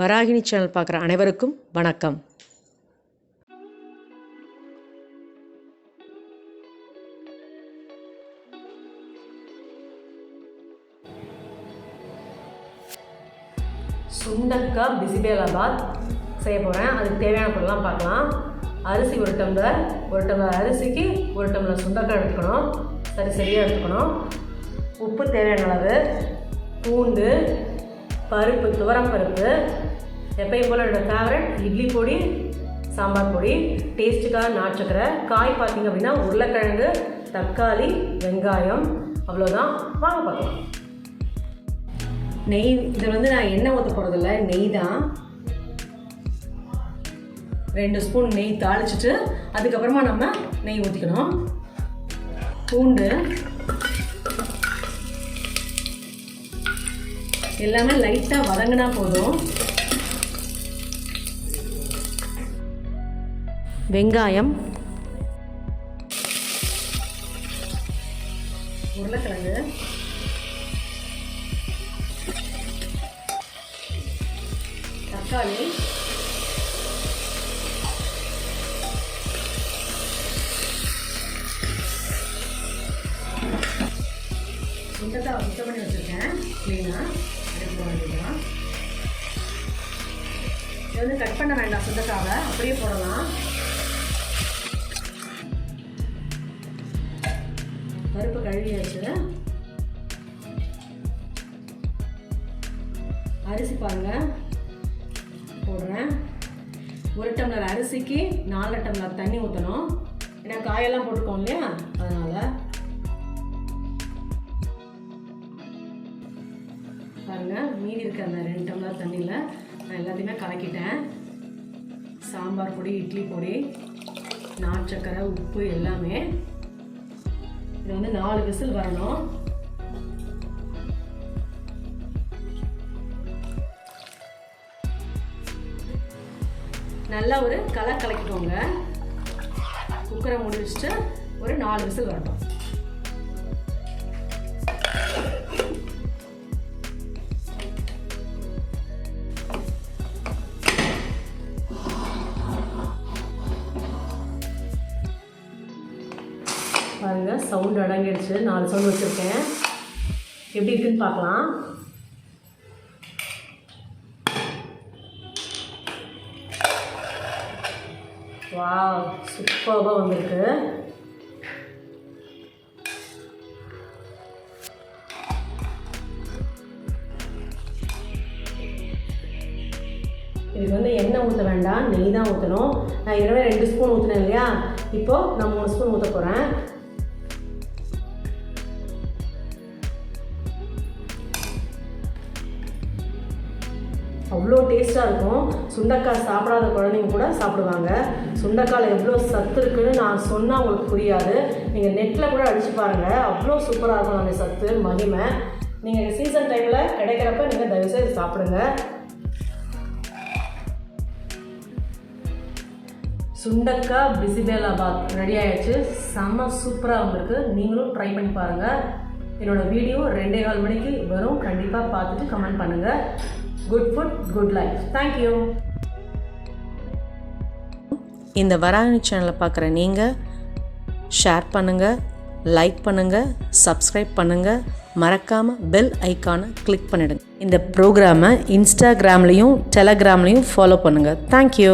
Varahini channel பார்க்குற அனைவருக்கும் வணக்கம். சுண்டக்காய் பிசி பேலபாத் செய்ய போகிறேன். அதுக்கு தேவையான பொருள்லாம் பார்க்கலாம். அரிசி ஒரு டம்ளர் அரிசிக்கு ஒரு டம்ளர் சுண்டக்காய் எடுத்துக்கணும். சரியாக எடுத்துக்கணும். உப்பு தேவையான அளவு, பூண்டு, பருப்பு, துவரம் பருப்பு, எப்பயும் போல் என்னோடய ஃபேவரட் இட்லி பொடி, சாம்பார் பொடி, டேஸ்ட்டுக்காக நாட்டுச்சக்கரை, காய் பார்த்திங்க அப்படின்னா உருளைக்கிழங்கு, தக்காளி, வெங்காயம், அவ்வளோதான். வாங்க பார்க்கலாம். நெய், இதில் நான் எண்ணெய் ஊற்ற போகிறதில்ல, நெய் தான். 2 ஸ்பூன் நெய் தாளிச்சிட்டு அதுக்கப்புறமா நம்ம நெய் ஊற்றிக்கணும். பூண்டு எல்லாமே லைட்டாக வதங்கினா போதும். வெங்காயம், உருளைக்கிழங்கு, தக்காளி, சுண்டக்காய் சுத்தம் பண்ணி வச்சுருக்கேன் க்ளீனாக. இது கட் பண்ண வேண்டாம், சுண்டக்காவை அப்படியே போடலாம். பருப்பு கழுவியாச்சு. அரிசி பாருங்க போடுறேன். 1 டம்ளர் அரிசிக்கு 4 டம்ளர் தண்ணி ஊற்றணும். ஏன்னா காயெல்லாம் போட்டுருக்கோம் இல்லையா, அதனால் பாருங்கள். மீதி இருக்க அந்த 2 டம்ளர் தண்ணியில் நான் எல்லாத்தையுமே கலக்கிட்டேன். சாம்பார் பொடி, இட்லி பொடி, நாட்டுச்சக்கரை, உப்பு எல்லாமே. இது 4 விசில் வரணும். நல்லா ஒரு கலக்கிக்கோங்க. குக்கரை மூடி வச்சுட்டு ஒரு 4 விசில் வரணும். பாருங்க, சவுண்ட் அடங்கிடுச்சு. 4 சவுண்ட் வச்சுருக்கேன். எப்படி இருக்குன்னு பார்க்கலாம். வாவ், சூப்பராக வந்திருக்கு. இதுக்கு எண்ணெய் ஊற்ற வேண்டாம், நெய் தான் ஊற்றணும். நான் ஏற்கனவே 2 ஸ்பூன் ஊற்றினேன் இல்லையா, இப்போது நான் 3 ஸ்பூன் ஊற்ற போகிறேன். அவ்வளோ டேஸ்ட்டாக இருக்கும். சுண்டக்காய் சாப்பிடாத குழந்தைங்க கூட சாப்பிடுவாங்க. சுண்டக்காயில் எவ்வளோ சத்து இருக்குதுன்னு நான் சொன்னால் உங்களுக்கு புரியாது. நீங்கள் நெட்டில் கூட அடித்து பாருங்கள், அவ்வளோ சூப்பராக இருக்கும் அந்த சத்து மகிமை. நீங்கள் சீசன் டைமில் கிடைக்கிறப்ப நீங்கள் தயவுசெய்து சாப்பிடுங்க. சுண்டக்காய் பிசி பேலபாத் ரெடி ஆகிடுச்சு. செம்ம சூப்பராக வந்திருக்கு. நீங்களும் ட்ரை பண்ணி பாருங்கள். என்னோடய வீடியோ 2:15 மணிக்கு வரும். கண்டிப்பாக பார்த்துட்டு கமெண்ட் பண்ணுங்கள். Good food, good life. Thank you. இந்த வராகினி சேனலை பார்க்குற நீங்கள் ஷேர் பண்ணுங்கள், லைக் பண்ணுங்கள், சப்ஸ்கிரைப் பண்ணுங்கள். மறக்காமல் பெல் ஐக்கானை கிளிக் பண்ணிடுங்க. இந்த ப்ரோக்ராமை இன்ஸ்டாகிராம்லேயும் டெலகிராம்லேயும் ஃபாலோ பண்ணுங்கள். தேங்க்யூ.